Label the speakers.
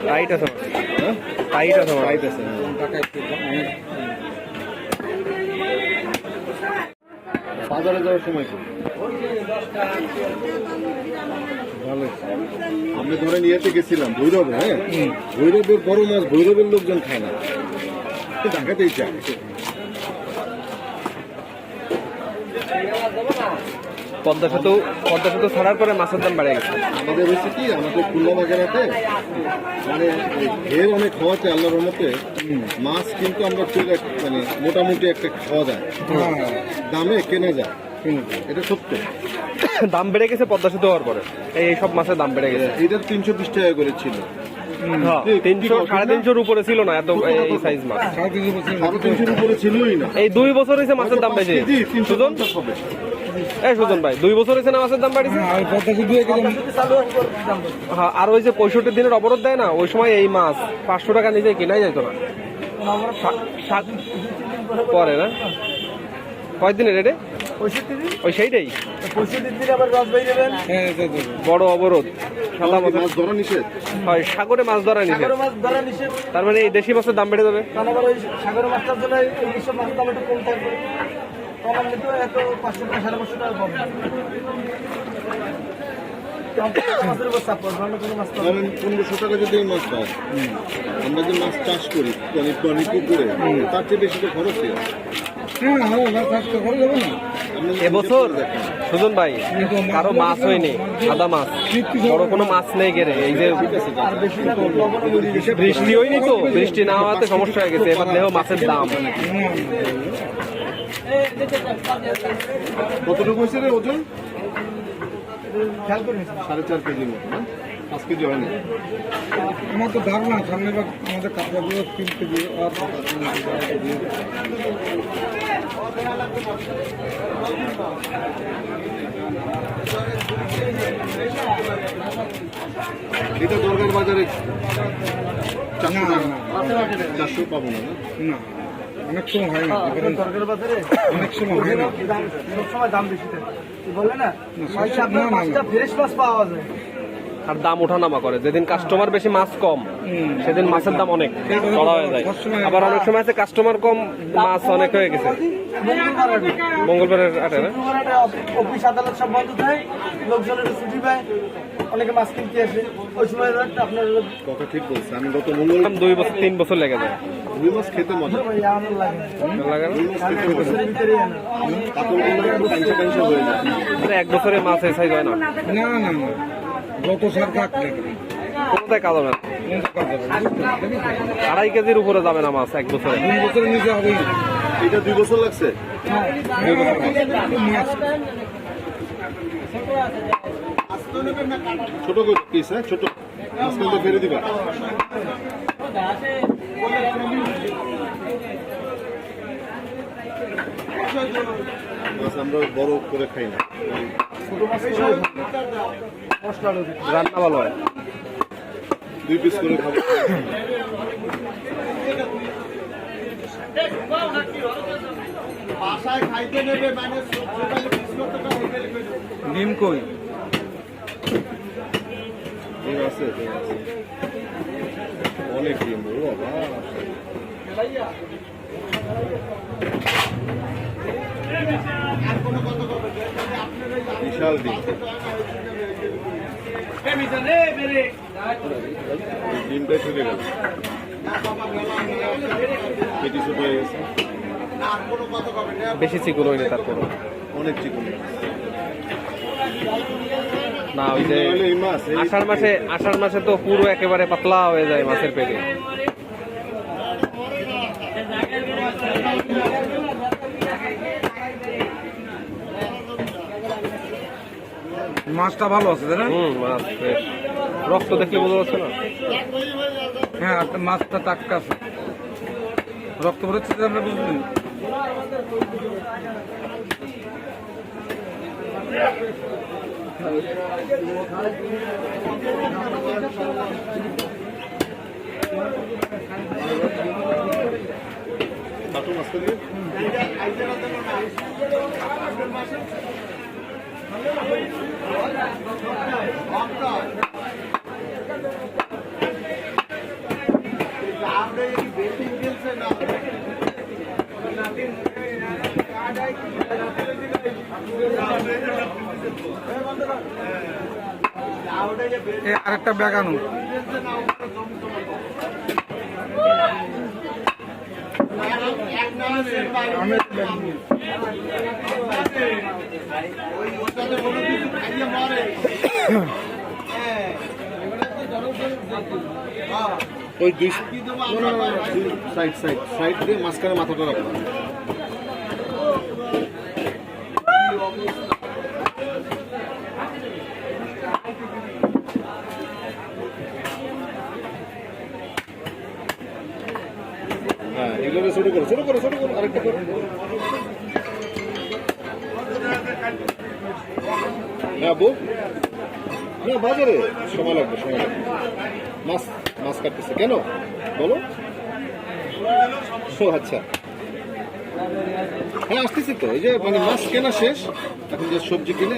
Speaker 1: Tight আছে, tight আছে, tight আছে। বাজারে যাওয়ার সময় ভালো, আমি ধরে নিয়েতে গেছিলাম ভৈরবে। হ্যাঁ, ভৈরবের বড় মাছ ভৈরবের লোকজন খায় না, ঢাকাতেই চায়। পদ্মা সেতু ছাড়ার পরে মাছের দাম বেড়ে গেছে। আমাদের হয়েছে কি, আমাদের খুলনা বাজারাতে মানে ঘের অনেক খাওয়াতে আল্লাহর রহমতে মাছ কিন্তু আমরা মানে মোটামুটি একটা খাওয়া যায়, দামে কেনা যায়, এটা সত্য। দাম বেড়ে গেছে পদ্মা সেতু হওয়ার পরে, এই সব মাছের দাম বেড়ে গেছে। এটা 320 টাকা করে ছিল, 300 350 উপরে ছিল না, এত এই সাইজ মাছ 350 উপরে ছিলই না। এই 2 বছর হয়েছে মাছের দাম বেশি। সুজন হবে, এই সুজন ভাই 2 বছর হয়েছে না মাছের দাম বাড়িছে। হ্যাঁ, আর ওই যে 65 দিনের অবরোধ দেয় না, ওই সময় এই মাছ 500 টাকা নিজে কেনাই যেত না। পরে না কয়দিনের রেটে ওই সেইটাই বড় অবরোধ। সাদা মাছ ধরা নিষেধ হয়, সাগরে মাছ ধরা নিষেধ। তার মানে এই দেশি মাছের দাম বেড়ে যাবে।
Speaker 2: সাগরের মাছটার জন্য এইসব মাছের দাম একটু কম থাকবে। কম কিন্তু এত 500 টাকা 550 টাকা কম।
Speaker 1: 1500 টাকা যদি মাছ পাই, আমরা যে মাছ চাষ করি পুকুরে, তার চেয়ে বেশি তো খরচ। এবছর সুজন ভাই কারো মাছ হয়নি, সাদা মাছ, বড় কোনো মাছ নেই গেরে। এই যে বৃষ্টি হয়নি, তো বৃষ্টি না হওয়াতে সমস্যা হয়ে গেছে। এবার দেখো মাছের দাম কতটুকু হয়েছে রে ওজন? 4.5 কেজির মতো না, 5 কেজি হয়নি।
Speaker 2: আমার তো ধারণা সামনে আমাদের কাপড়গুলো 3 কেজি।
Speaker 1: এটা দরকার বাজারে 400 পাবো না, অনেক সময় হয় না।
Speaker 2: সরকারের বাজারে
Speaker 1: অনেক সময় হয় না,
Speaker 2: সবসময় দাম বেশি থাকে, বলে না ফ্রেশ মাছ পাওয়া যায়।
Speaker 1: আর দাম ওঠানামা করে। যেদিন কাস্টমার বেশি, মাছ কম, সেদিন মাছের দাম অনেক চড়া হয়ে যায়। আবার অনেক সময় আছে কাস্টমার কম, মাছ অনেক হয়ে গেছে। মঙ্গলবারের হাটে না,
Speaker 2: অফিস আদালত সব বন্ধ থাকে, লোকজনের ছুটি পায়, অনেকে মাছ কিনতে আসে। ওই সময় আপনার
Speaker 1: কথা ঠিক বলছে। আমি গত মঙ্গলবার 2 বছর 3 বছর লেগে যায়। রুই মাছ খেতে মজা লাগে, এক বছরে মাছ এই সাইজ হয় না।
Speaker 2: গত সরকার
Speaker 1: কোথায় কাজ হবে না, 2.5 কেজির উপরে যাবে না মাছ এক বছরে।
Speaker 2: 2 বছরের নিচে হবে।
Speaker 1: এটা 2 বছর লাগছে। ছোট পিস, হ্যাঁ ছোট মাছ কিন্তু ফেলে দিবা। মাছ আমরা বড় করে খাই না, রান্না ভালো হয়, 2 পিস করে খাবো।
Speaker 2: ডিম কই
Speaker 1: আছে, অনেক ডিম, বাবা বিশাল ডিম। ডিমটাই ছুটে গেল, পেটি ছোট হয়ে গেছে, বেশি চিকন হয়নি, তারপর অনেক চিকন না। ওই যে আষাঢ় মাসে তো পুরো একেবারে পাতলা হয়ে যায় মাছের পেটে।
Speaker 2: মাছটা ভালো আছে, তাই না?
Speaker 1: মাছ ফ্রেশ, রক্ত দেখলে বোঝা যাচ্ছে না।
Speaker 2: হ্যাঁ, মাছটা টাটকা আছে, রক্ত বেরোচ্ছে, আমরা বুঝলেন।
Speaker 1: আস্তে দিয়ে।
Speaker 2: আরেকটা ব্যাগ আনো।
Speaker 1: ওই দুই সাইড সাইড সাইড দিয়ে মাঝখানে মাথাটা রাখলাম। হ্যাঁ এগুলো ছোট করো ছোট করো ছোট করো আরেকটা করো। হ্যাঁ বউ না বাজারে সময় লাগবে সময় লাগবে। মাছ মাছ কাটতেছে কেন বলো? ও আচ্ছা হ্যাঁ আসতেছি তো, এই যে মানে মাছ কেনা শেষ, এখন যে সবজি কিনে